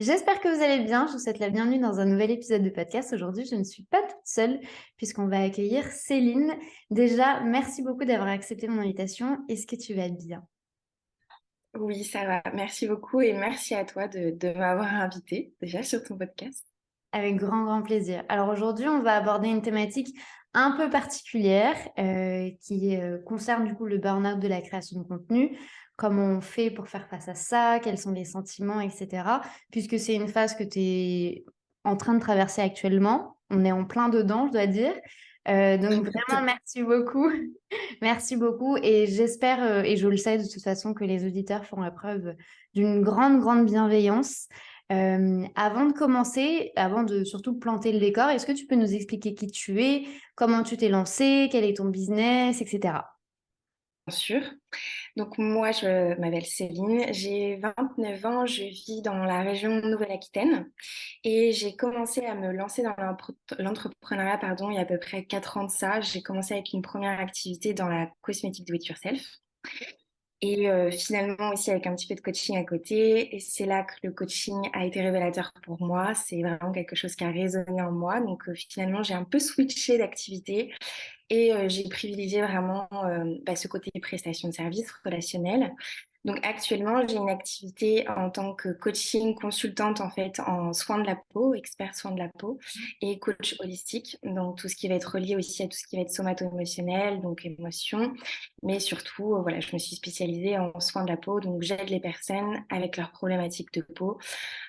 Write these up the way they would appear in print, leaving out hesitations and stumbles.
J'espère que vous allez bien. Je vous souhaite la bienvenue dans un nouvel épisode de podcast. Aujourd'hui, je ne suis pas toute seule puisqu'on va accueillir Céline. Déjà, merci beaucoup d'avoir accepté mon invitation. Est-ce que tu vas bien? Oui, ça va. Merci beaucoup et merci à toi de m'avoir invitée déjà sur ton podcast. Avec grand, grand plaisir. Alors aujourd'hui, on va aborder une thématique un peu particulière qui concerne du coup le burn-out de la création de contenu. Comment on fait pour faire face à ça? Quels sont les sentiments, etc. Puisque c'est une phase que tu es en train de traverser actuellement. On est en plein dedans, je dois dire. Donc vraiment, merci beaucoup. Merci beaucoup. Et j'espère, et je le sais de toute façon, que les auditeurs font la preuve d'une grande, grande bienveillance. Avant de commencer, avant de surtout planter le décor, est-ce que tu peux nous expliquer qui tu es, comment tu t'es lancé, quel est ton business, etc. Bien sûr. Donc moi, je m'appelle Céline, j'ai 29 ans, je vis dans la région Nouvelle-Aquitaine et j'ai commencé à me lancer dans l'entrepreneuriat il y a à peu près 4 ans de ça. J'ai commencé avec une première activité dans la cosmétique do it yourself. Et finalement aussi avec un petit peu de coaching à côté. Et c'est là que le coaching a été révélateur pour moi. C'est vraiment quelque chose qui a résonné en moi. Donc finalement, j'ai un peu switché d'activité et j'ai privilégié vraiment ce côté prestation de service relationnel. Donc actuellement, j'ai une activité en tant que coaching consultante en fait en soins de la peau, expert soins de la peau et coach holistique. Donc tout ce qui va être relié aussi à tout ce qui va être somato-émotionnel, donc émotion, mais surtout voilà, je me suis spécialisée en soins de la peau, donc j'aide les personnes avec leurs problématiques de peau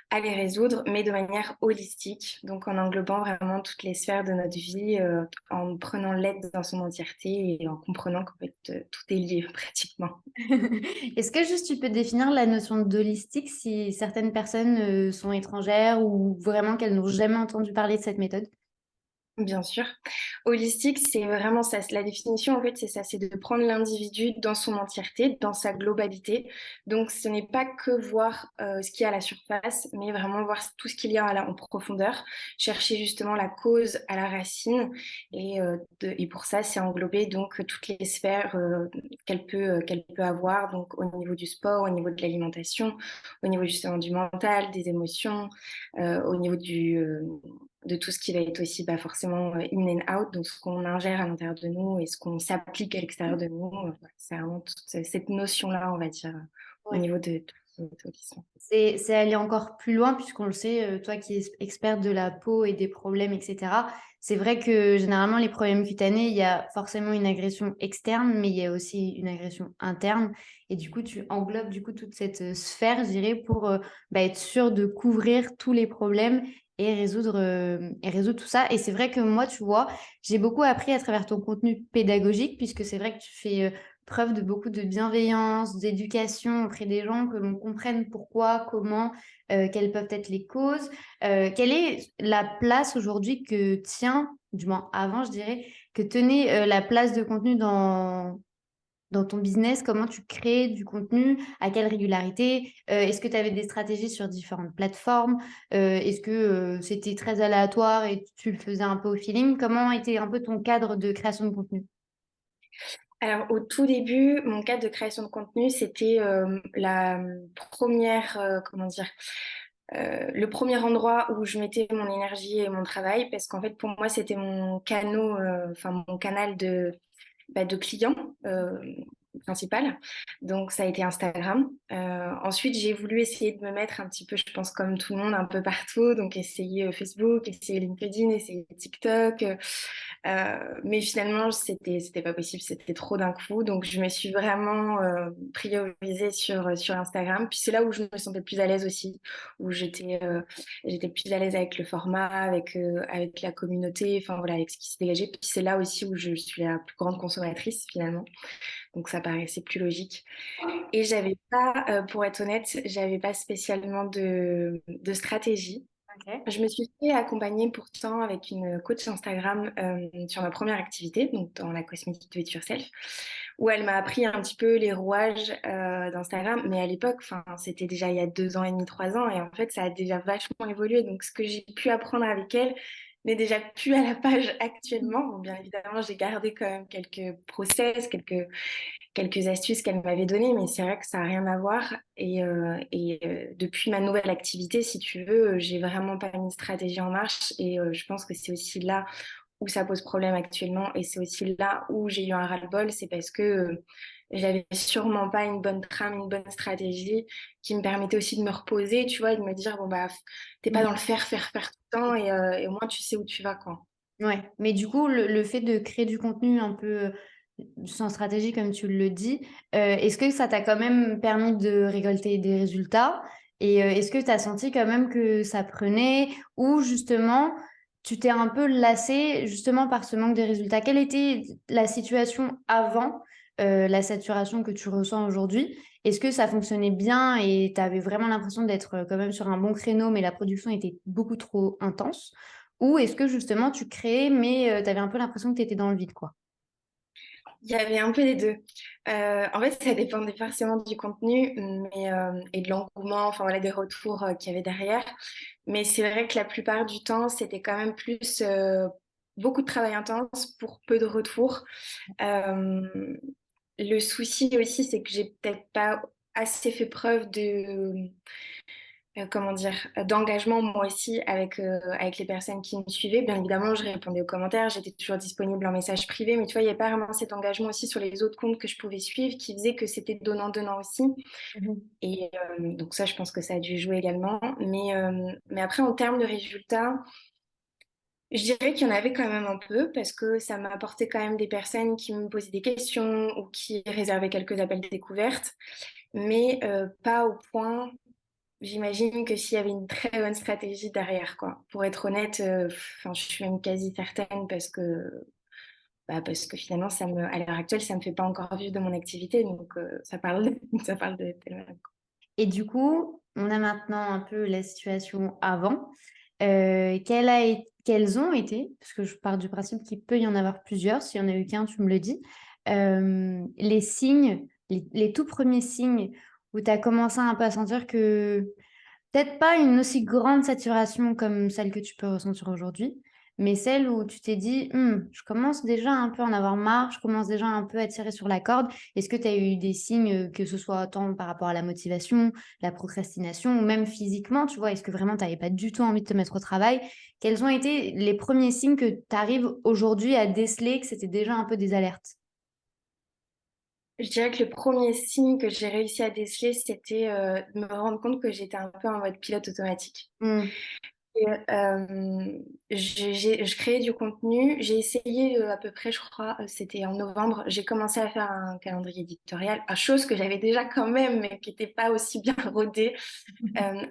à les résoudre, mais de manière holistique, donc en englobant vraiment toutes les sphères de notre vie, en prenant l'aide dans son entièreté et en comprenant qu'en fait tout est lié pratiquement. Est-ce que juste tu peux définir la notion d'holistique si certaines personnes sont étrangères ou vraiment qu'elles n'ont jamais entendu parler de cette méthode? Bien sûr. Holistique, c'est vraiment ça. La définition, en fait, c'est ça, c'est de prendre l'individu dans son entièreté, dans sa globalité. Donc, ce n'est pas que voir ce qu'il y a à la surface, mais vraiment voir tout ce qu'il y a en profondeur, chercher justement la cause à la racine. Et pour ça, c'est englober donc toutes les sphères qu'elle peut avoir, donc au niveau du sport, au niveau de l'alimentation, au niveau justement du mental, des émotions, au niveau de tout ce qui va être aussi forcément in and out, donc ce qu'on ingère à l'intérieur de nous et ce qu'on s'applique à l'extérieur de nous. Voilà, c'est vraiment toute cette notion-là, on va dire, au Ouais. niveau de tout ce qui sont. C'est aller encore plus loin, puisqu'on le sait, toi qui es experte de la peau et des problèmes, etc. C'est vrai que généralement, les problèmes cutanés, il y a forcément une agression externe, mais il y a aussi une agression interne. Et du coup, tu englobes du coup toute cette sphère, je dirais, pour être sûr de couvrir tous les problèmes et résoudre tout ça. Et c'est vrai que moi, tu vois, j'ai beaucoup appris à travers ton contenu pédagogique, puisque c'est vrai que tu fais preuve de beaucoup de bienveillance, d'éducation auprès des gens, que l'on comprenne pourquoi, comment, quelles peuvent être les causes. Quelle est la place aujourd'hui que tient, du moins avant, je dirais, que tenait la place de contenu dans ton business? Comment tu crées du contenu? À quelle régularité? Est-ce que tu avais des stratégies sur différentes plateformes? Est-ce que c'était très aléatoire et tu le faisais un peu au feeling? Comment était un peu ton cadre de création de contenu? Alors, au tout début, mon cadre de création de contenu, c'était la première, comment dire, le premier endroit où je mettais mon énergie et mon travail, parce qu'en fait, pour moi, c'était mon canal, mon canal de clients principal. Donc, ça a été Instagram. Ensuite, j'ai voulu essayer de me mettre un petit peu, je pense, comme tout le monde, un peu partout. Donc, essayer Facebook, essayer LinkedIn, essayer TikTok. Mais finalement, c'était pas possible, c'était trop d'un coup. Donc, je me suis vraiment priorisée sur Instagram. Puis, c'est là où je me sentais le plus à l'aise aussi, où j'étais plus à l'aise avec le format, avec la communauté, enfin voilà, avec ce qui se dégageait. Puis, c'est là aussi où je suis la plus grande consommatrice finalement. Donc, ça paraissait plus logique. Et j'avais pas, pour être honnête, j'avais pas spécialement de stratégie. Ok. Je me suis fait accompagner pourtant avec une coach Instagram sur ma première activité, donc dans la cosmétique do it yourself, où elle m'a appris un petit peu les rouages d'Instagram. Mais à l'époque, enfin, c'était déjà il y a 2 ans et demi, 3 ans, et en fait, ça a déjà vachement évolué. Donc, ce que j'ai pu apprendre avec elle, n'est déjà plus à la page actuellement. Bon, bien évidemment, j'ai gardé quand même quelques process, quelques astuces qu'elle m'avait données, mais c'est vrai que ça n'a rien à voir. Depuis ma nouvelle activité, si tu veux, j'ai vraiment pas mis de stratégie en marche. Je pense que c'est aussi là où ça pose problème actuellement. Et c'est aussi là où j'ai eu un ras-le-bol, c'est parce que j'avais sûrement pas une bonne trame, une bonne stratégie qui me permettait aussi de me reposer, tu vois, et de me dire, bon, bah, t'es pas dans le faire tout le temps et au moins tu sais où tu vas, quoi. Ouais, mais du coup, le fait de créer du contenu un peu sans stratégie, comme tu le dis, est-ce que ça t'a quand même permis de récolter des résultats? Et est-ce que tu as senti quand même que ça prenait ou justement, tu t'es un peu lassé justement par ce manque de résultats? Quelle était la situation avant la saturation que tu ressens aujourd'hui? Est-ce que ça fonctionnait bien et tu avais vraiment l'impression d'être quand même sur un bon créneau, mais la production était beaucoup trop intense? Ou est-ce que justement tu créais, mais tu avais un peu l'impression que tu étais dans le vide, quoi? Il y avait un peu des deux. En fait, ça dépendait forcément du contenu et de l'engouement, enfin voilà, des retours qu'il y avait derrière. Mais c'est vrai que la plupart du temps, c'était quand même plus beaucoup de travail intense pour peu de retours. Euh, le souci aussi, c'est que j'ai peut-être pas assez fait preuve de, comment dire, d'engagement moi aussi avec les personnes qui me suivaient. Bien évidemment, je répondais aux commentaires, j'étais toujours disponible en message privé, mais tu vois, il n'y avait pas vraiment cet engagement aussi sur les autres comptes que je pouvais suivre qui faisait que c'était donnant-donnant aussi. Mhm. Donc ça, je pense que ça a dû jouer également. Mais après, en termes de résultats, je dirais qu'il y en avait quand même un peu parce que ça m'a apporté quand même des personnes qui me posaient des questions ou qui réservaient quelques appels découvertes, mais pas au point. J'imagine que s'il y avait une très bonne stratégie derrière, quoi. Pour être honnête, enfin, je suis même quasi certaine parce que finalement, à l'heure actuelle, ça me fait pas encore vivre de mon activité, donc ça parle, ça parle de tellement. Et du coup, on a maintenant un peu la situation avant. Quels ont été, parce que je pars du principe qu'il peut y en avoir plusieurs, s'il y en a eu qu'un, tu me le dis, les signes, les tout premiers signes où tu as commencé un peu à sentir que peut-être pas une aussi grande saturation comme celle que tu peux ressentir aujourd'hui, mais celle où tu t'es dit, je commence déjà un peu à en avoir marre, je commence déjà un peu à tirer sur la corde. Est-ce que tu as eu des signes, que ce soit tant par rapport à la motivation, la procrastination, ou même physiquement, tu vois, est-ce que vraiment tu n'avais pas du tout envie de te mettre au travail? Quels ont été les premiers signes que tu arrives aujourd'hui à déceler que c'était déjà un peu des alertes? Je dirais que le premier signe que j'ai réussi à déceler, c'était de me rendre compte que j'étais un peu en mode pilote automatique. Hmm. Et, je créais du contenu. J'ai essayé à peu près, je crois, c'était en novembre, j'ai commencé à faire un calendrier éditorial, chose que j'avais déjà quand même, mais qui n'était pas aussi bien rodée,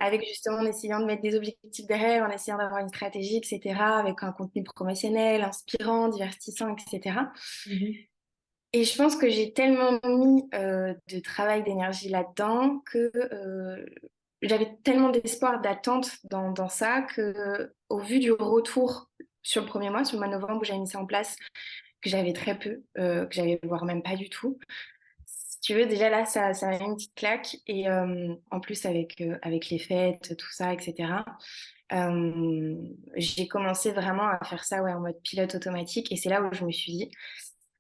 avec justement en essayant de mettre des objectifs derrière, en essayant d'avoir une stratégie, etc., avec un contenu promotionnel, inspirant, divertissant, etc. Mhm. Et je pense que j'ai tellement mis de travail, d'énergie là-dedans que j'avais tellement d'espoir, d'attente dans ça que au vu du retour sur le premier mois, sur le mois de novembre où j'avais mis ça en place, que j'avais très peu, que j'avais voire même pas du tout. Si tu veux, déjà là, ça m'a mis une petite claque. Et en plus, avec les fêtes, tout ça, etc., j'ai commencé vraiment à faire ça ouais, en mode pilote automatique. Et c'est là où je me suis dit,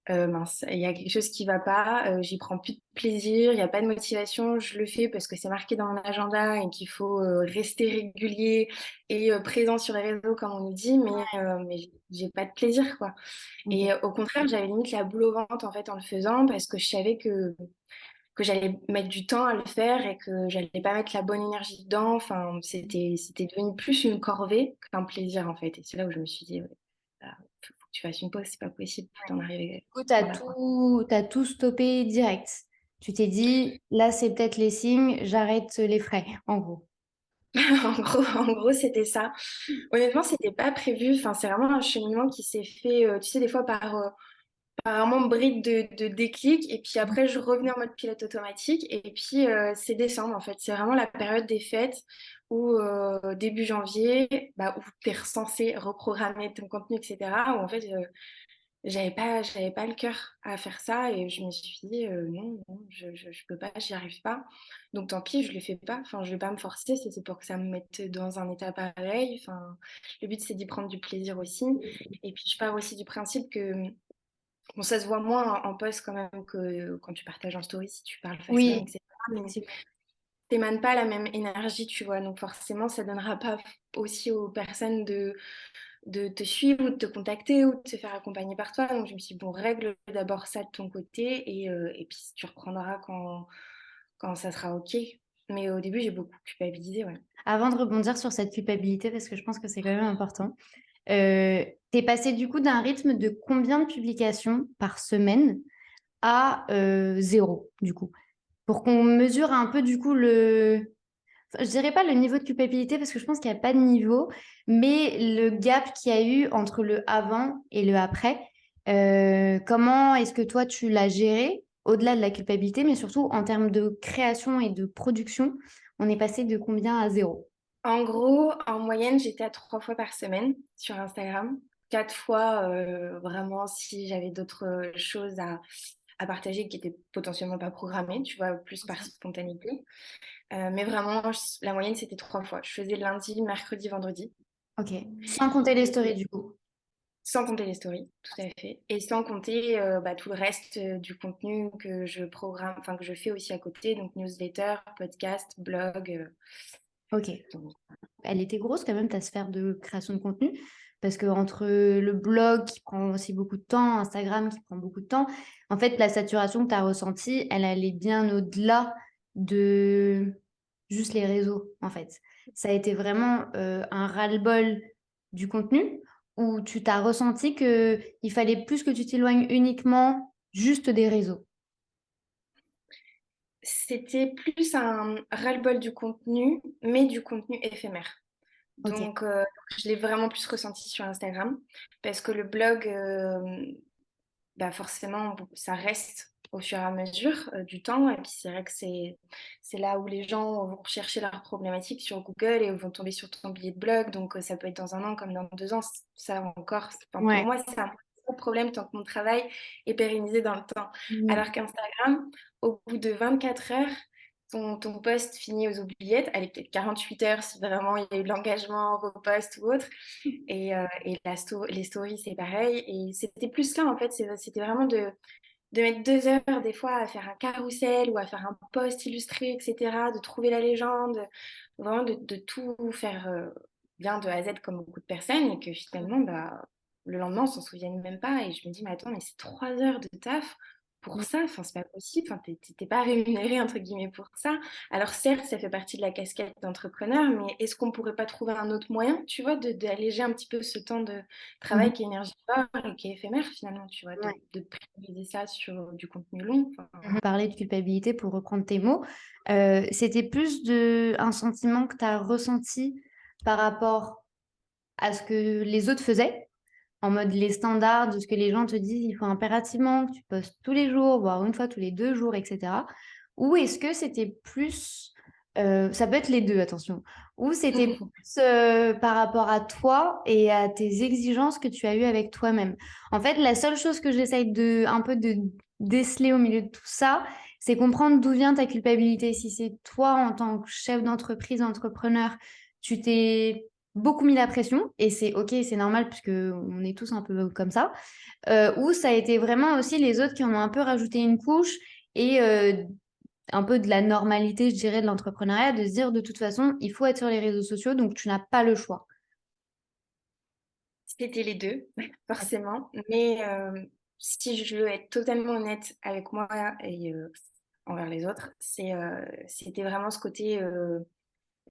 mince, il y a quelque chose qui va pas, j'y prends plus de plaisir, il n'y a pas de motivation, je le fais parce que c'est marqué dans mon agenda et qu'il faut rester régulier et présent sur les réseaux comme on nous dit, mais j'ai pas de plaisir quoi. Ok. Et au contraire, j'avais limite la boule au ventre en fait en le faisant parce que je savais que j'allais mettre du temps à le faire et que j'allais pas mettre la bonne énergie dedans. Enfin, c'était devenu plus une corvée qu'un plaisir en fait. Et c'est là où je me suis dit, ouais, là, faut que tu fasses une pause, c'est pas possible d'en arriver Coup, à là, quoi. t'as tout stoppé direct. Tu t'es dit, là, c'est peut-être les signes, j'arrête les frais, en gros. En gros, c'était ça. Honnêtement, c'était pas prévu. Enfin, c'est vraiment un cheminement qui s'est fait, tu sais, des fois par un moment bride de déclic. Et puis après, je revenais en mode pilote automatique. Et puis, c'est décembre, en fait. C'est vraiment la période des fêtes où, début janvier, bah, où tu es censé reprogrammer ton contenu, etc. Où en fait, j'avais pas le cœur à faire ça et je me suis dit: «Non, non, je peux pas, j'y arrive pas. Donc tant pis, je le fais pas. Enfin, je vais pas me forcer si c'est pour que ça me mette dans un état pareil. Enfin, le but, c'est d'y prendre du plaisir aussi et puis je pars aussi du principe que, bon, ça se voit moins en post quand même que quand tu partages en story, si tu parles facilement et Oui, cetera, mais effectivement. tu émanes pas la même énergie, tu vois? Donc forcément, ça donnera pas aussi aux personnes de te suivre ou de te contacter ou de te faire accompagner par toi. Donc je me suis dit, bon, règle d'abord ça de ton côté et puis tu reprendras quand ça sera OK. Mais au début, j'ai beaucoup culpabilisé, ouais. Avant de rebondir sur cette culpabilité, parce que je pense que c'est quand même important, tu passé du coup d'un rythme de combien de publications par semaine à 0 du coup? Pour qu'on mesure un peu du coup enfin, je dirais pas le niveau de culpabilité parce que je pense qu'il y a pas de niveau, mais le gap qu'il y a eu entre le avant et le après. Comment est-ce que toi tu l'as géré au-delà de la culpabilité, mais surtout en termes de création et de production, on est passé de combien à 0? En gros, en moyenne, j'étais à 3 fois par semaine sur Instagram. 4 fois, vraiment, si j'avais d'autres choses à partager qui étaient potentiellement pas programmées, tu vois, plus par OK. spontanéité. Mais vraiment, la moyenne, c'était 3 fois. Je faisais lundi, mercredi, vendredi. OK. Sans compter les stories du coup. Sans compter les stories, tout à fait. Et sans compter bah, tout le reste du contenu que je programme, enfin que je fais aussi à côté, donc newsletter, podcast, blog. OK. Donc, Elle était grosse quand même ta sphère de création de contenu parce que entre le blog qui prend aussi beaucoup de temps, Instagram qui prend beaucoup de temps, en fait la saturation que tu as ressentie, elle allait bien au-delà de juste les réseaux en fait. Ça a été vraiment un ras-le-bol du contenu où tu t'as ressenti que il fallait plus que tu t'éloignes uniquement juste des réseaux. c'était plus un ras-le-bol du contenu, mais du contenu éphémère. OK. Donc, je l'ai vraiment plus ressenti sur Instagram parce que le blog, bah forcément, ça reste au fur et à mesure du temps. Et puis c'est vrai que c'est là où les gens vont chercher leurs problématiques sur Google et vont tomber sur ton billet de blog. Donc ça peut être dans un an comme dans 2 ans. Ça encore, enfin, pour Ouais. moi, c'est un pas de problème tant que mon travail est pérennisé dans le temps. Mm. Alors qu'Instagram, au bout de 24 heures, ton post finit aux oubliettes. Allez, peut-être 48 heures si vraiment il y a eu de l'engagement, repost ou autre. Et les stories, c'est pareil. Et c'était plus ça, en fait. C'était vraiment de mettre 2 heures, des fois, à faire un carrousel ou à faire un post illustré, etc. De trouver la légende. Vraiment de tout faire bien de A à Z comme beaucoup de personnes. Et que finalement, bah, le lendemain, on s'en souvienne même pas. Et je me dis, mais attends, mais c'est 3 heures de taf pour ça. Enfin, c'est pas possible. Enfin, t'es pas rémunéré, entre guillemets, pour ça. Alors certes, ça fait partie de la casquette d'entrepreneur, mais est-ce qu'on pourrait pas trouver un autre moyen, tu vois, d'alléger un petit peu ce temps de Mhm. travail qui est énergivore et qui est éphémère finalement, tu vois, Ouais. de prioriser ça sur du contenu long. Enfin, Parler de culpabilité pour reprendre tes mots, c'était plus un sentiment que tu as ressenti par rapport à ce que les autres faisaient, en mode les standards de ce que les gens te disent, il faut impérativement que tu postes tous les jours, voire une fois tous les 2 jours, etc. Ou est-ce que c'était plus, ça peut être les deux, attention, ou c'était plus par rapport à toi et à tes exigences que tu as eues avec toi-même. En fait, la seule chose que j'essaye de un peu de déceler au milieu de tout ça, c'est comprendre d'où vient ta culpabilité. Si c'est toi en tant que chef d'entreprise, entrepreneur, tu t'es beaucoup mis la pression et c'est ok, c'est normal puisque on est tous un peu comme ça. Ou ça a été vraiment aussi les autres qui en ont un peu rajouté une couche et un peu de la normalité, je dirais, de l'entrepreneuriat, de se dire de toute façon, il faut être sur les réseaux sociaux, donc tu n'as pas le choix. c'était les deux, forcément. Mais si je veux être totalement honnête avec moi et envers les autres, c'était vraiment ce côté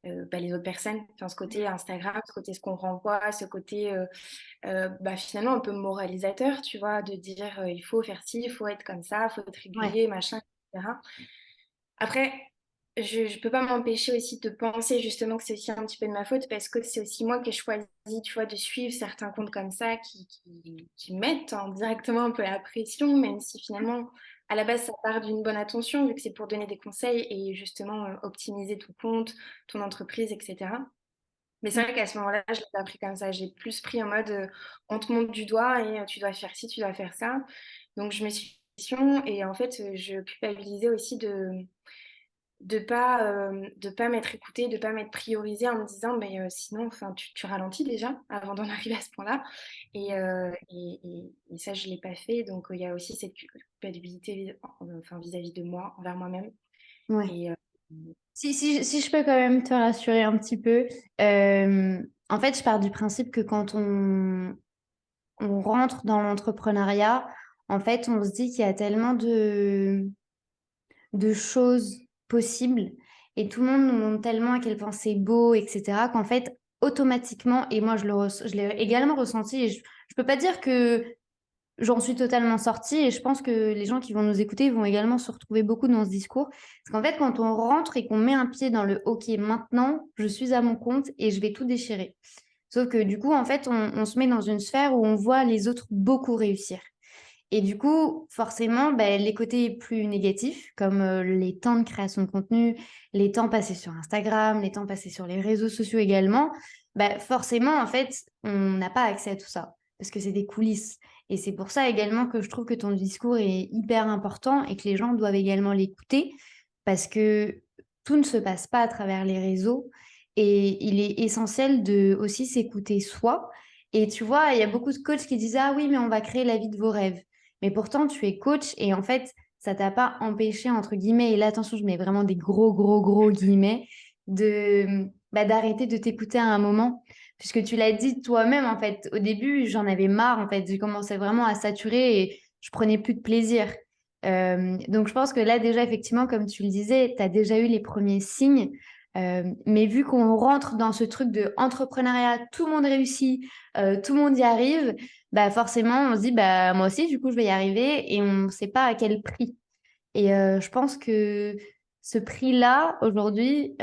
bah, les autres personnes, enfin, ce côté Instagram, ce côté ce qu'on renvoie, ce côté bah, finalement un peu moralisateur, tu vois, de dire il faut faire ci, il faut être comme ça, il faut être Ouais. régulier, machin, etc. Après, je ne peux pas m'empêcher aussi de penser justement que c'est aussi un petit peu de ma faute parce que c'est aussi moi qui ai choisi, tu vois, de suivre certains comptes comme ça qui mettent directement un peu la pression, même si finalement, à la base, ça part d'une bonne intention vu que c'est pour donner des conseils et justement optimiser ton compte, ton entreprise, etc. Mais c'est vrai qu'à ce moment-là, je l'ai pas pris comme ça. J'ai plus pris en mode, on te montre du doigt et tu dois faire ci, tu dois faire ça. Donc je me suis dit et en fait, je culpabilisais aussi de pas m'être écoutée, de pas m'être priorisée en me disant: «Beh, sinon, enfin, tu ralentis déjà avant d'en arriver à ce point-là» et ça, je l'ai pas fait. Donc il y a aussi cette culpabilité enfin, vis-à-vis de moi, envers moi-même Ouais. et Si je peux quand même te rassurer un petit peu, en fait, je pars du principe que quand on rentre dans l'entrepreneuriat, en fait, on se dit qu'il y a tellement de choses possibles et tout le monde nous montre tellement à quel point c'est beau, etc., qu'en fait, automatiquement, et moi, je l'ai également ressenti, et je peux pas dire que j'en suis totalement sortie, et je pense que les gens qui vont nous écouter vont également se retrouver beaucoup dans ce discours. Parce qu'en fait, quand on rentre et qu'on met un pied dans le OK, maintenant, je suis à mon compte et je vais tout déchirer. Sauf que du coup, en fait, on se met dans une sphère où on voit les autres beaucoup réussir. Et du coup, forcément, ben, les côtés plus négatifs, comme les temps de création de contenu, les temps passés sur Instagram, les temps passés sur les réseaux sociaux également, ben, forcément, en fait, on n'a pas accès à tout ça, parce que c'est des coulisses. Et c'est pour ça également que je trouve que ton discours est hyper important et que les gens doivent également l'écouter, parce que tout ne se passe pas à travers les réseaux. Et il est essentiel de aussi s'écouter soi. Et tu vois, il y a beaucoup de coachs qui disent: ah oui, mais on va créer la vie de vos rêves. Mais pourtant, tu es coach et en fait, ça t'a pas empêché, entre guillemets, et là, attention, je mets vraiment des gros, gros, gros guillemets, d'arrêter de t'écouter à un moment. Puisque tu l'as dit toi-même, en fait, au début, j'en avais marre, en fait, j'ai commencé vraiment à saturer et je prenais plus de plaisir. Donc, je pense que là, déjà, effectivement, comme tu le disais, tu as déjà eu les premiers signes. Mais vu qu'on rentre dans ce truc de entrepreneuriat, tout le monde réussit, tout le monde y arrive, bah forcément, on se dit, bah moi aussi, du coup, je vais y arriver et on ne sait pas à quel prix. Et je pense que ce prix-là, aujourd'hui,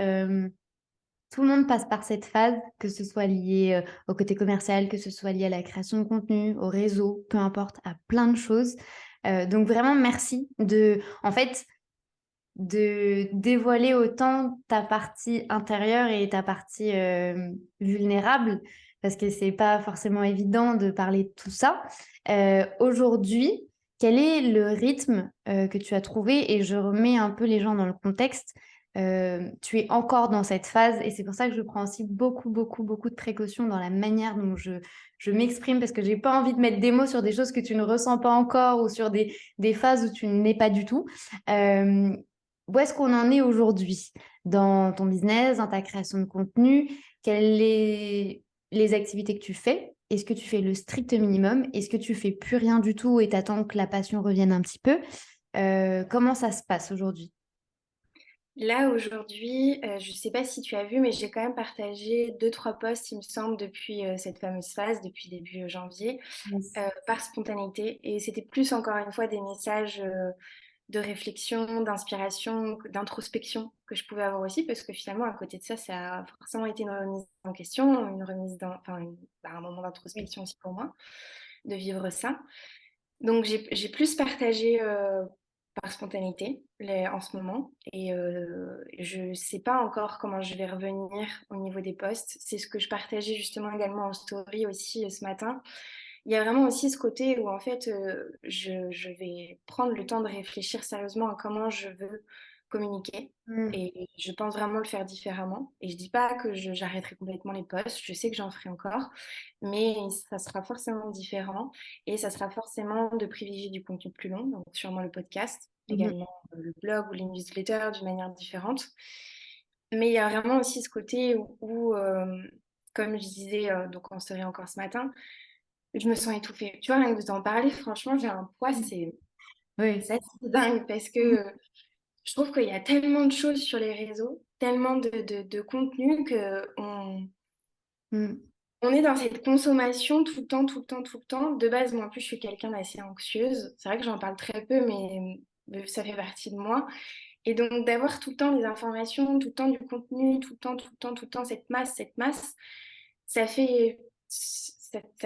tout le monde passe par cette phase, que ce soit lié au côté commercial, que ce soit lié à la création de contenu, au réseau, peu importe, à plein de choses. Donc vraiment, merci en fait, de dévoiler autant ta partie intérieure et ta partie vulnérable, parce que c'est pas forcément évident de parler de tout ça. Aujourd'hui, quel est le rythme que tu as trouvé? Et je remets un peu les gens dans le contexte. Tu es encore dans cette phase et c'est pour ça que je prends aussi beaucoup, beaucoup, beaucoup de précautions dans la manière dont je m'exprime parce que j'ai pas envie de mettre des mots sur des choses que tu ne ressens pas encore ou sur des phases où tu n'es pas du tout. Euh, Où est-ce qu'on en est aujourd'hui dans ton business, dans ta création de contenu? Quelles les activités que tu fais? Est-ce que tu fais le strict minimum? Est-ce que tu fais plus rien du tout et t'attends que la passion revienne un petit peu? Comment ça se passe aujourd'hui? là, aujourd'hui, je ne sais pas si tu as vu, mais j'ai quand même partagé deux trois posts, il me semble, depuis cette fameuse phase, depuis début janvier, Yes. par spontanéité. Et c'était plus, encore une fois, des messages de réflexion, d'inspiration, d'introspection que je pouvais avoir aussi, parce que finalement, à côté de ça, ça a forcément été une remise en question, une remise enfin, un moment Oui. d'introspection aussi pour moi, de vivre ça. Donc, j'ai plus partagé par spontanéité en ce moment. Et je ne sais pas encore comment je vais revenir au niveau des posts. C'est ce que je partageais justement également en story aussi ce matin. Il y a vraiment aussi ce côté où en fait, je vais prendre le temps de réfléchir sérieusement à comment je veux communiquer. Mm. Et je pense vraiment le faire différemment. Et je dis pas que j'arrêterai complètement les posts. Je sais que j'en ferai encore, mais ça sera forcément différent. Et ça sera forcément de privilégier du contenu plus long, donc sûrement le podcast, Mhm. également le blog ou les newsletters d'une manière différente. Mais il y a vraiment aussi ce côté comme je disais donc en story encore ce matin, je me sens étouffée. Tu vois, rien que de t'en parler, franchement, j'ai un poids, Oui. c'est assez dingue parce que je trouve qu'il y a tellement de choses sur les réseaux, tellement de contenu que Mm. on est dans cette consommation tout le temps, tout le temps, tout le temps. De base, moi, en plus, je suis quelqu'un d'assez anxieuse. C'est vrai que j'en parle très peu, mais ça fait partie de moi. Et donc, d'avoir tout le temps des informations, tout le temps du contenu, tout le temps, tout le temps, tout le temps, cette masse, ça fait.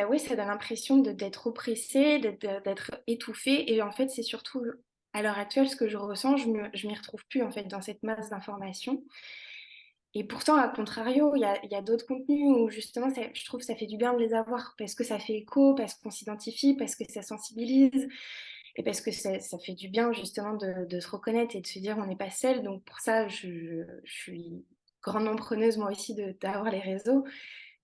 Ouais, ça donne l'impression d'être oppressée, d'être étouffée. Et en fait, c'est surtout à l'heure actuelle ce que je ressens. Je m'y retrouve plus, en fait, dans cette masse d'informations. Et pourtant, à contrario, il y a d'autres contenus où justement, je trouve que ça fait du bien de les avoir parce que ça fait écho, parce qu'on s'identifie, parce que ça sensibilise et parce que ça fait du bien justement de se reconnaître et de se dire on n'est pas seul. Donc pour ça, je suis grandement preneuse moi aussi d'avoir les réseaux.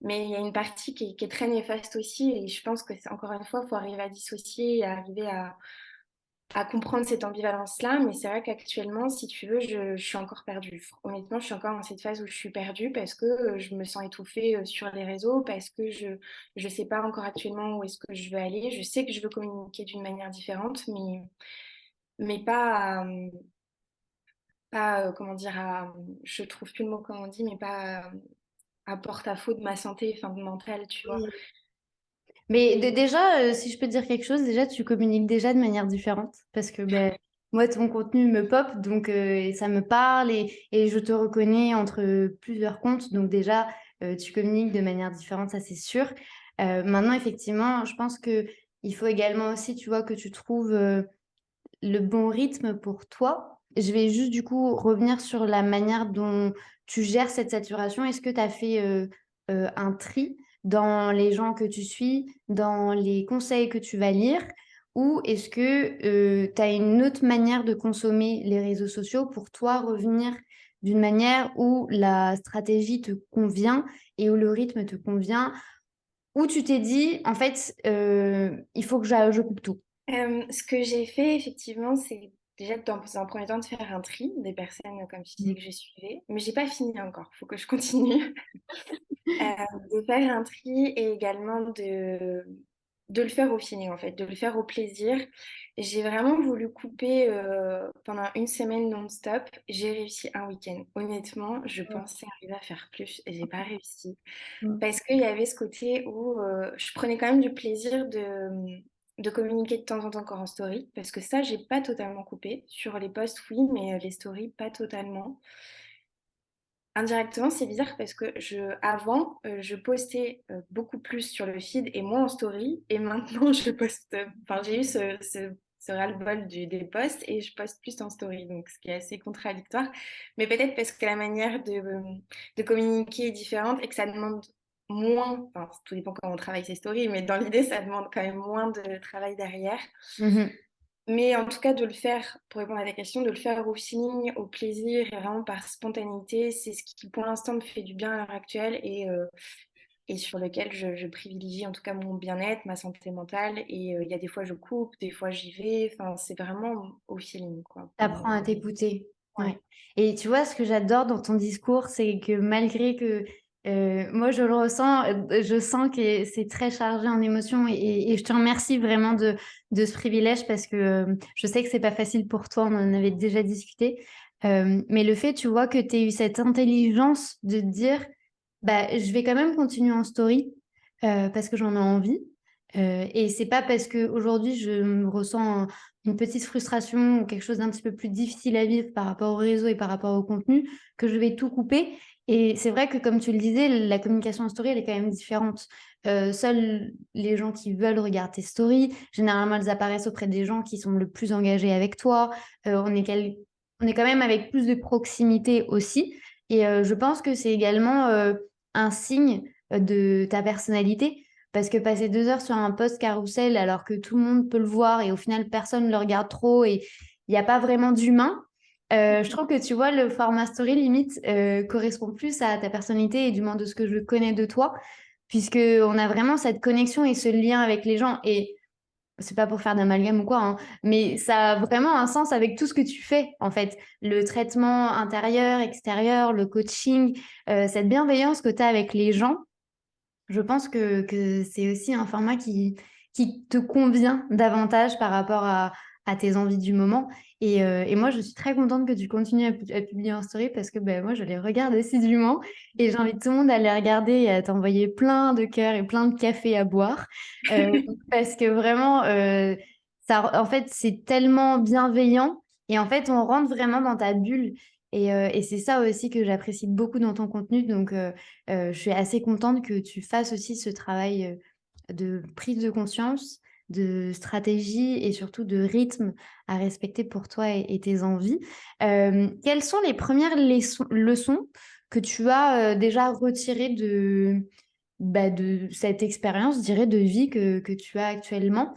Mais il y a une partie qui est très néfaste aussi et je pense que c'est encore une fois, il faut arriver à dissocier et à arriver à comprendre cette ambivalence-là, mais c'est vrai qu'actuellement, si tu veux, je suis encore perdue. Honnêtement, je suis encore dans cette phase où je suis perdue parce que je me sens étouffée sur les réseaux, parce que je sais pas encore actuellement où est-ce que je veux aller. Je sais que je veux communiquer d'une manière différente, mais pas, pas comment dire, je trouve plus le mot comme on dit, mais pas à porte-à-faux de ma santé, enfin, mentale, tu vois. Oui. Mais déjà, si je peux te dire quelque chose, déjà, tu communiques déjà de manière différente parce que ben, moi, ton contenu me pop, donc et ça me parle et je te reconnais entre plusieurs comptes. Donc déjà, tu communiques de manière différente, ça c'est sûr. Maintenant, effectivement, je pense que il faut également aussi, tu vois, que tu trouves le bon rythme pour toi. Je vais juste du coup revenir sur la manière dont tu gères cette saturation. Est-ce que tu as fait un tri dans les gens que tu suis, dans les conseils que tu vas lire, ou est-ce que tu as une autre manière de consommer les réseaux sociaux pour toi revenir d'une manière où la stratégie te convient et où le rythme te convient, où tu t'es dit, en fait, il faut que je coupe tout. Ce que j'ai fait effectivement, c'est déjà dans un premier temps de faire un tri des personnes, comme tu disais, que je suivais. Mais j'ai pas fini encore, il faut que je continue. De faire un tri et également de le faire au feeling en fait, de le faire au plaisir. J'ai vraiment voulu couper pendant une semaine non-stop. J'ai réussi un week-end. Honnêtement, je pensais arriver à faire plus et j'ai pas réussi. Mm. Parce qu'il y avait ce côté où je prenais quand même du plaisir de communiquer de temps en temps encore en story. Parce que ça, j'ai pas totalement coupé. Sur les posts, oui, mais les stories, pas totalement. Indirectement, c'est bizarre parce que avant, je postais beaucoup plus sur le feed et moins en story. Et maintenant, je poste. Enfin, j'ai eu ce ras-le-bol des posts et je poste plus en story. Donc, ce qui est assez contradictoire. Mais peut-être parce que la manière de communiquer est différente et que ça demande moins. Enfin, tout dépend comment on travaille ses stories, mais dans l'idée, ça demande quand même moins de travail derrière. Mhm. Mais en tout cas, de le faire, pour répondre à ta question, de le faire au feeling, au plaisir et vraiment par spontanéité, c'est ce qui pour l'instant me fait du bien à l'heure actuelle et sur lequel je privilégie en tout cas mon bien-être, ma santé mentale. Et il y a des fois je coupe, des fois j'y vais. Enfin, c'est vraiment au feeling, quoi, pour T'apprends moi. à t'écouter. Ouais. Ouais. Et tu vois, ce que j'adore dans ton discours, c'est que malgré que moi je le ressens, je sens que c'est très chargé en émotions et je te remercie vraiment de ce privilège parce que je sais que c'est pas facile pour toi, on en avait déjà discuté. Mais le fait, tu vois, que tu aies eu cette intelligence de te dire, bah, je vais quand même continuer en story parce que j'en ai envie. Et c'est pas parce que aujourd'hui je me ressens une petite frustration ou quelque chose d'un petit peu plus difficile à vivre par rapport au réseau et par rapport au contenu, que je vais tout couper. Et c'est vrai que, comme tu le disais, la communication en story, elle est quand même différente. Seuls les gens qui veulent regarder tes stories, généralement, elles apparaissent auprès des gens qui sont le plus engagés avec toi. On est quand même avec plus de proximité aussi. Et je pense que c'est également un signe de ta personnalité. Parce que passer 2 heures sur un post carrousel alors que tout le monde peut le voir et au final personne ne le regarde trop et il n'y a pas vraiment d'humain, je trouve que tu vois, le format story limite correspond plus à ta personnalité et du moins de ce que je connais de toi, puisque on a vraiment cette connexion et ce lien avec les gens. Et c'est pas pour faire d'amalgame ou quoi, hein, mais ça a vraiment un sens avec tout ce que tu fais, en fait. Le traitement intérieur, extérieur, le coaching, cette bienveillance que tu as avec les gens. Je pense que c'est aussi un format qui te convient davantage par rapport à tes envies du moment. Et moi, je suis très contente que tu continues à publier en story parce que ben, moi, je les regarde assidûment et j'invite tout le monde à les regarder et à t'envoyer plein de cœurs et plein de café à boire. Parce que vraiment, ça, en fait, c'est tellement bienveillant et en fait, on rentre vraiment dans ta bulle. Et c'est ça aussi que j'apprécie beaucoup dans ton contenu. Donc, je suis assez contente que tu fasses aussi ce travail de prise de conscience de stratégie et surtout de rythme à respecter pour toi et tes envies. Quelles sont les premières leçons que tu as déjà retirées de cette expérience, je dirais, de vie que tu as actuellement?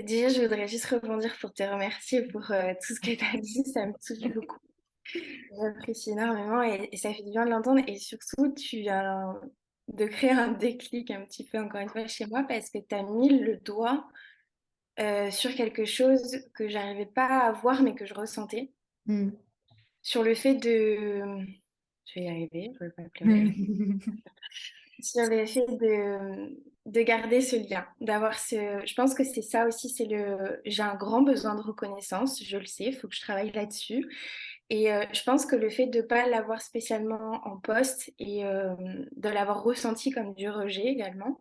Déjà, je voudrais juste rebondir pour te remercier pour tout ce que tu as dit, ça me touche beaucoup. J'apprécie énormément et ça fait du bien de l'entendre et surtout, de créer un déclic un petit peu, encore une fois, chez moi parce que tu as mis le doigt sur quelque chose que j'arrivais pas à voir mais que je ressentais. Mmh. Sur le fait de... Je vais y arriver, je ne vais pas pleurer. Sur le fait de garder ce lien, d'avoir ce... Je pense que c'est ça aussi, c'est le... J'ai un grand besoin de reconnaissance, je le sais, il faut que je travaille là-dessus. Et je pense que le fait de ne pas l'avoir spécialement en poste et de l'avoir ressenti comme du rejet également,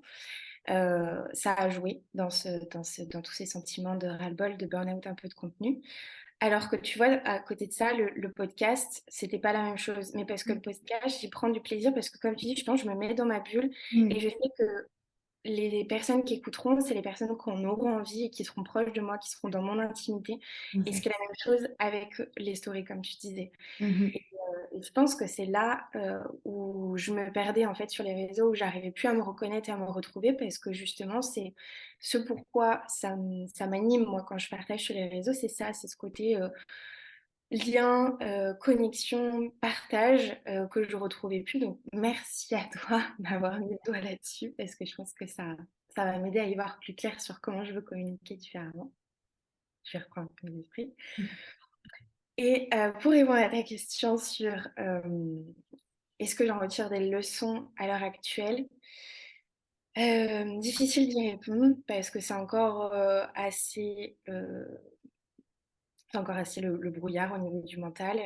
ça a joué dans tous ces sentiments de ras-le-bol, de burn-out, un peu de contenu. Alors que tu vois, à côté de ça, le podcast, c'était pas la même chose. Mais parce que le podcast, j'y prends du plaisir parce que, comme tu dis, je pense que je me mets dans ma bulle et Mmh. je sais que les personnes qui écouteront, c'est les personnes qui en auront envie et qui seront proches de moi, qui seront dans mon intimité. Et ce qui est Exact. la même chose avec les stories, comme tu disais. Mmh. Et je pense que c'est là où je me perdais en fait sur les réseaux, où j'arrivais plus à me reconnaître et à me retrouver parce que justement, c'est ce pourquoi ça m'anime moi quand je partage sur les réseaux, c'est ça, c'est ce côté lien, connexion, partage que je retrouvais plus. Donc merci à toi d'avoir mis le doigt là-dessus parce que je pense que ça va m'aider à y voir plus clair sur comment je veux communiquer différemment. Je vais reprendre un peu l'esprit. Et pour répondre à ta question sur est-ce que j'en retire des leçons à l'heure actuelle? Difficile d'y répondre parce que c'est encore assez le brouillard au niveau du mental.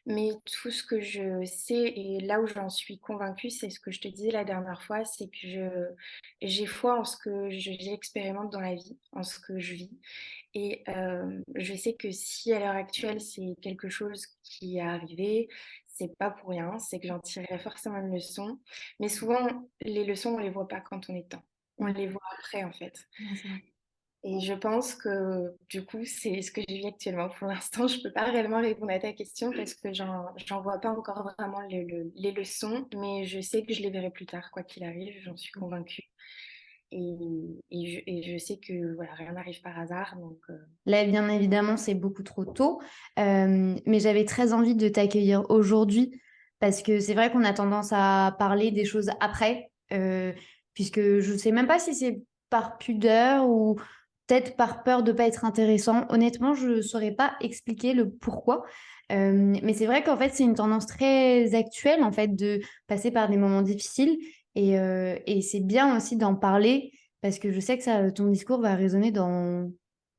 Mais tout ce que je sais et là où j'en suis convaincue, c'est ce que je te disais la dernière fois, c'est que j'ai foi en ce que j'expérimente dans la vie, en ce que je vis. Et je sais que si à l'heure actuelle, c'est quelque chose qui est arrivé, c'est pas pour rien, c'est que j'en tirerai forcément une leçon. Mais souvent, les leçons, on les voit pas quand on est dedans. On Mmh. les voit après, en fait. Ouais, c'est vrai. Et je pense que du coup, c'est ce que je vis actuellement. Pour l'instant, je peux pas réellement répondre à ta question parce que j'en vois pas encore vraiment les leçons, mais je sais que je les verrai plus tard, quoi qu'il arrive, j'en suis convaincue. Et, et je sais que voilà, rien n'arrive par hasard. Donc, Là, bien évidemment, c'est beaucoup trop tôt, mais j'avais très envie de t'accueillir aujourd'hui parce que c'est vrai qu'on a tendance à parler des choses après, puisque je ne sais même pas si c'est par pudeur ou peut-être par peur de ne pas être intéressant. Honnêtement, je ne saurais pas expliquer le pourquoi. Mais c'est vrai qu'en fait, c'est une tendance très actuelle, en fait, de passer par des moments difficiles et c'est bien aussi d'en parler parce que je sais que ton discours va résonner dans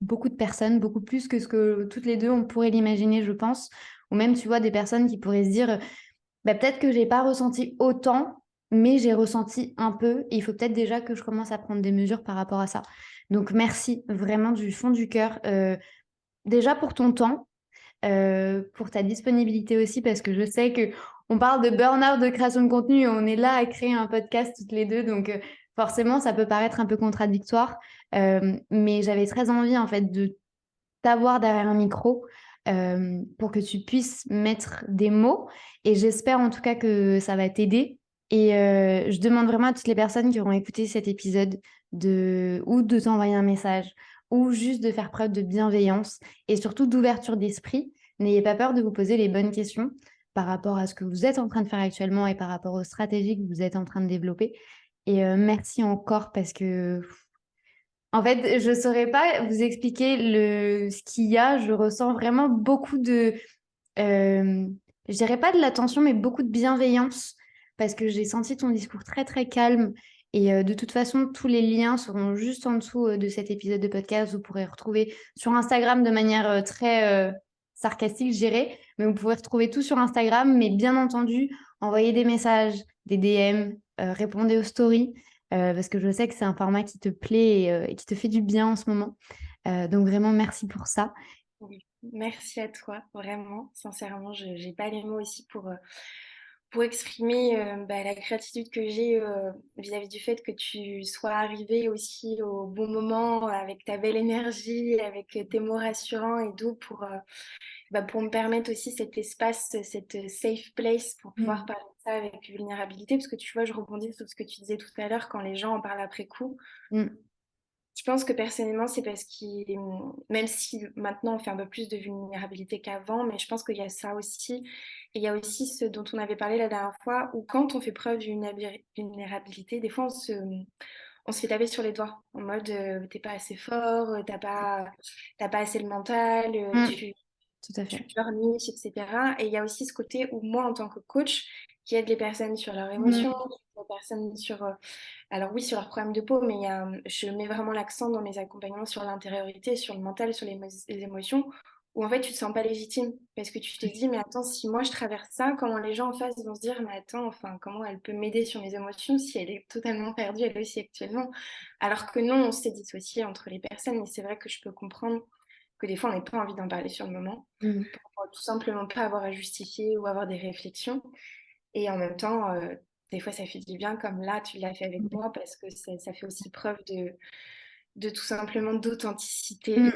beaucoup de personnes, beaucoup plus que ce que toutes les deux on pourrait l'imaginer, je pense. Ou même, tu vois, des personnes qui pourraient se dire, bah, peut-être que j'ai pas ressenti autant, mais j'ai ressenti un peu. Et il faut peut-être déjà que je commence à prendre des mesures par rapport à ça. Donc, merci vraiment du fond du cœur. Déjà pour ton temps, pour ta disponibilité aussi, parce que je sais que on parle de burn-out de création de contenu et on est là à créer un podcast toutes les deux, donc forcément ça peut paraître un peu contradictoire, mais j'avais très envie en fait de t'avoir derrière un micro pour que tu puisses mettre des mots et j'espère en tout cas que ça va t'aider et je demande vraiment à toutes les personnes qui auront écouté cet épisode ou de t'envoyer un message ou juste de faire preuve de bienveillance et surtout d'ouverture d'esprit. N'ayez pas peur de vous poser les bonnes questions par rapport à ce que vous êtes en train de faire actuellement et par rapport aux stratégies que vous êtes en train de développer. Et merci encore parce que en fait, je ne saurais pas vous expliquer ce qu'il y a. Je ressens vraiment beaucoup euh, je dirais pas de l'attention, mais beaucoup de bienveillance parce que j'ai senti ton discours très très calme. Et de toute façon, tous les liens seront juste en dessous de cet épisode de podcast. Vous pourrez retrouver sur Instagram de manière très sarcastique, je dirais. Mais vous pouvez retrouver tout sur Instagram. Mais bien entendu, envoyez des messages, des DM, répondez aux stories parce que je sais que c'est un format qui te plaît et qui te fait du bien en ce moment. Donc vraiment, merci pour ça. oui. Merci à toi, vraiment, sincèrement, je n'ai pas les mots aussi pour exprimer la gratitude que j'ai vis-à-vis du fait que tu sois arrivé aussi au bon moment avec ta belle énergie, avec tes mots rassurants et doux pour me permettre aussi cet espace, cette safe place pour pouvoir Mm. parler de ça avec vulnérabilité. Parce que tu vois, je rebondis sur ce que tu disais tout à l'heure quand les gens en parlent après coup. Mm. Je pense que personnellement, c'est parce qu'il, même si maintenant on fait un peu plus de vulnérabilité qu'avant, mais je pense qu'il y a ça aussi. Et il y a aussi ce dont on avait parlé la dernière fois, où quand on fait preuve d'une vulnérabilité, des fois on se fait taper sur les doigts, en mode t'es pas assez fort, t'as pas assez le mental, Mm. Tout à tu fait. pleurniches, etc. Et il y a aussi ce côté où moi, en tant que coach, qui aide les personnes sur leurs émotions, Mm. qui aide les personnes sur alors oui, sur leurs problèmes de peau, mais je mets vraiment l'accent dans mes accompagnements sur l'intériorité, sur le mental, sur les émotions, où en fait tu te sens pas légitime parce que tu te dis mais attends, si moi je traverse ça, comment les gens en face vont se dire mais attends, enfin comment elle peut m'aider sur mes émotions si elle est totalement perdue elle aussi actuellement, alors que non, on s'est dissocié entre les personnes, mais c'est vrai que je peux comprendre que des fois on n'a pas envie d'en parler sur le moment, Mm. pour tout simplement pas avoir à justifier ou avoir des réflexions. Et en même temps, des fois, ça fait du bien, comme là, tu l'as fait avec moi, parce que ça fait aussi preuve de tout simplement d'authenticité Mm.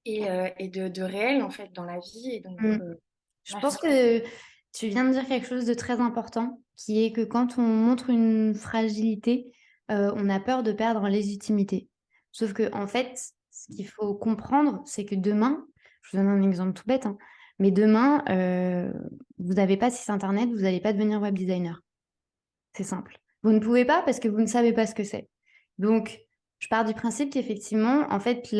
et de réel, en fait, dans la vie. Et donc, Mm. Je pense merci. que tu viens de dire quelque chose de très important, qui est que quand on montre une fragilité, on a peur de perdre en légitimité. Sauf que, en fait, ce qu'il faut comprendre, c'est que demain, je vous donne un exemple tout bête, hein, mais demain, vous n'avez pas de site internet, vous n'allez pas devenir web designer. C'est simple. Vous ne pouvez pas parce que vous ne savez pas ce que c'est. Donc, je pars du principe qu'effectivement, en fait,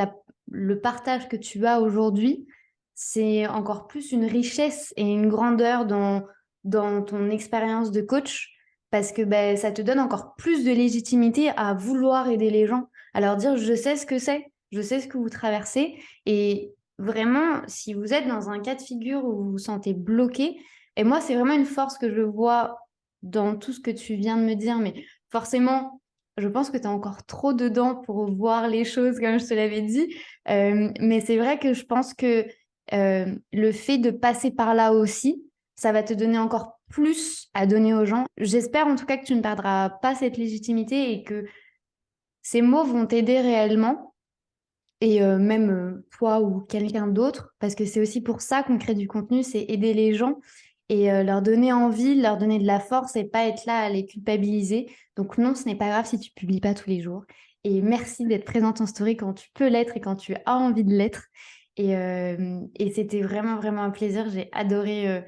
le partage que tu as aujourd'hui, c'est encore plus une richesse et une grandeur dans ton expérience de coach parce que ben, ça te donne encore plus de légitimité à vouloir aider les gens, à leur dire, je sais ce que c'est, je sais ce que vous traversez. Et vraiment, si vous êtes dans un cas de figure où vous vous sentez bloqué, et moi, c'est vraiment une force que je vois dans tout ce que tu viens de me dire, mais forcément, je pense que tu es encore trop dedans pour voir les choses comme je te l'avais dit. Mais c'est vrai que je pense que le fait de passer par là aussi, ça va te donner encore plus à donner aux gens. J'espère en tout cas que tu ne perdras pas cette légitimité et que ces mots vont t'aider réellement. Et même toi ou quelqu'un d'autre, parce que c'est aussi pour ça qu'on crée du contenu, c'est aider les gens et leur donner envie, leur donner de la force et pas être là à les culpabiliser. Donc non, ce n'est pas grave si tu publies pas tous les jours. Et merci d'être présente en story quand tu peux l'être et quand tu as envie de l'être. Et c'était vraiment, vraiment un plaisir. J'ai adoré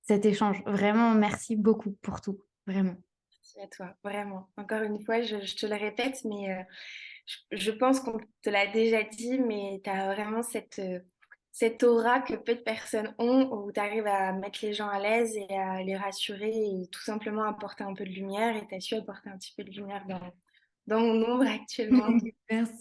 cet échange. Vraiment, merci beaucoup pour tout. Vraiment. Merci à toi, vraiment. Encore une fois, je te le répète, mais je pense qu'on te l'a déjà dit, mais tu as vraiment cette aura que peu de personnes ont, où tu arrives à mettre les gens à l'aise et à les rassurer et tout simplement apporter un peu de lumière. Et tu as su apporter un petit peu de lumière dans mon ombre actuellement. Merci.